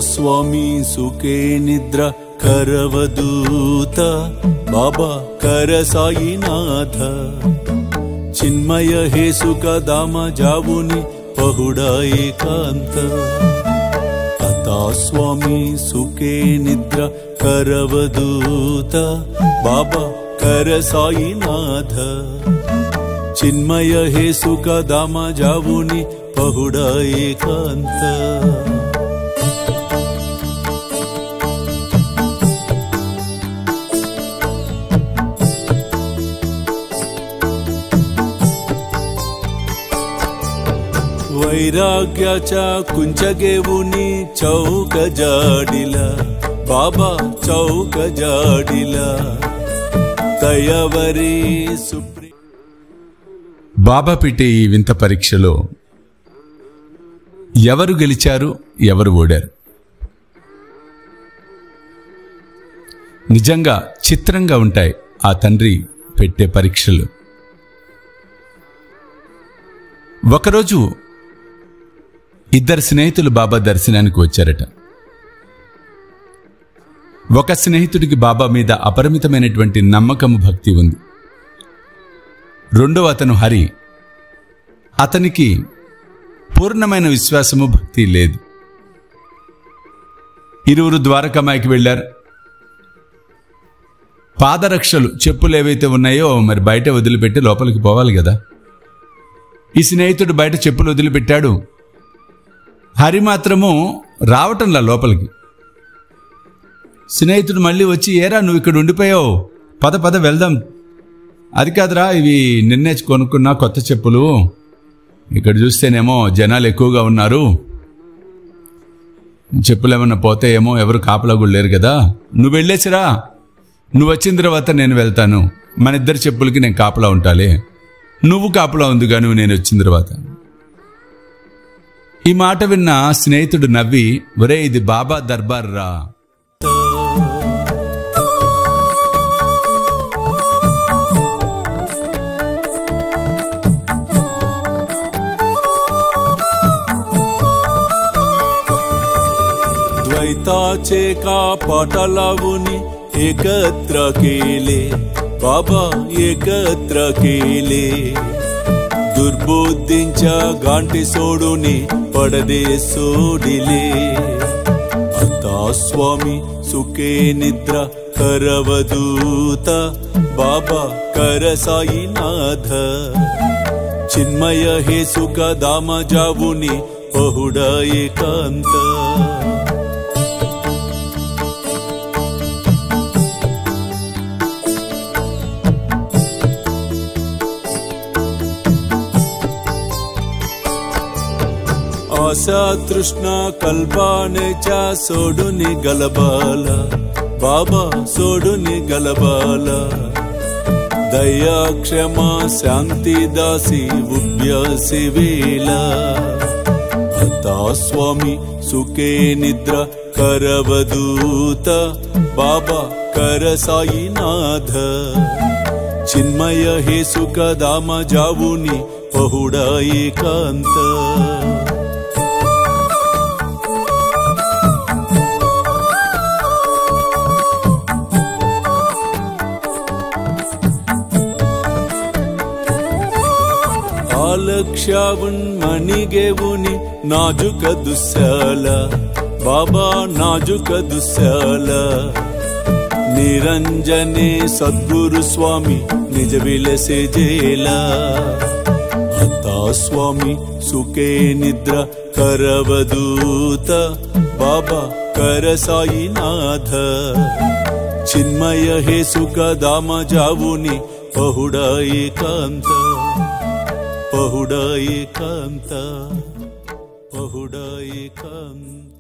स्वामी सुखे निद्रा करवदूत बाबा कर साईनाथ चिन्मय हे सुख दाम जावुनि पहुडा एकांत अता स्वामी सुखे निद्रा करवदूत बाबा कर साईनाथ चिन्मय हे सुख दाम जावुनि पहुडा एकांत वैराग्याच्या कुंचगेवुनी चौक जाडिला बाबा चौक जाडिला तयवरी सुप्री బాబా పెట్టే ఈ వింత పరీక్షలో ఎవరు గెలిచారు ఎవరు ఓడారు నిజంగా చిత్రంగా ఉంటాయి ఆ తండ్రి పెట్టే పరీక్షలు. ఒకరోజు ఇద్దరు స్నేహితులు బాబా దర్శనానికి వచ్చారట. ఒక స్నేహితుడికి బాబా మీద అపరిమితమైనటువంటి నమ్మకము భక్తి ఉంది. రెండో అతను హరి, అతనికి పూర్ణమైన విశ్వాసము భక్తి లేదు. ఇరువురు ద్వారకామాయికి వెళ్లారు. పాదరక్షలు చెప్పులు ఏవైతే ఉన్నాయో మరి బయట వదిలిపెట్టి లోపలికి పోవాలి కదా. ఈ స్నేహితుడు బయట చెప్పులు వదిలిపెట్టాడు. హరి మాత్రము రావటంలా లోపలికి. స్నేహితుడు మళ్ళీ వచ్చి, ఏరా నువ్వు ఇక్కడ ఉండిపోయావు, పద పద వెళ్దాం. అది కాదురా, ఇవి నిన్నే కొనుక్కున్నా కొత్త చెప్పులు, ఇక్కడ చూస్తేనేమో జనాలు ఎక్కువగా ఉన్నారు, చెప్పులు ఏమన్నా పోతే ఏమో ఎవరు కాపలా కూడా లేరు కదా, నువ్వు వెళ్ళేసిరా, నువ్వు వచ్చిన తర్వాత నేను వెళ్తాను, మన ఇద్దరు చెప్పులకి నేను కాపలా ఉంటాలే, నువ్వు కాపలా ఉందిగా నువ్వు నేను వచ్చిన తర్వాత. ఈ మాట విన్న స్నేహితుడు నవ్వి, ఒరే ఇది బాబా దర్బార్ రా, द्वैताचे का पाटालावुनी एकत्र केले बाबा एकत्र केले दुर्बुद्धींच्या गांठी सोडूनी पडदे सोडिले आता स्वामी सुखे निद्रा करवदूत बाबा कर साईनाथ चिन्मय हे सुख दाम जावुनी पहुडा एकांत आशा तृष्णा कल्पानेच्या सोडूनी गलबाला बाबा सोडूनी गलबाला दया क्षमा शांती दासी उभ्यासी वेला आता स्वामी सुखे निद्रा करवदूत बाबा कर साईनाथ चिन्मय हे सुख दाम जावुनी पहुडा एकांत लक्ष्यावुन मणिगेवुनी नाजुक दुस्याल बाबा नाजुक दुस्याल निरंजने सद्गुरु स्वामी निज विलसे जेला आता स्वामी सुखे निद्रा करवदूत बाबा कर साईनाथ चिन्मय हे सुख दाम जावुनी पहुडा एकांत पहुडा एकांत पहुडा एकांत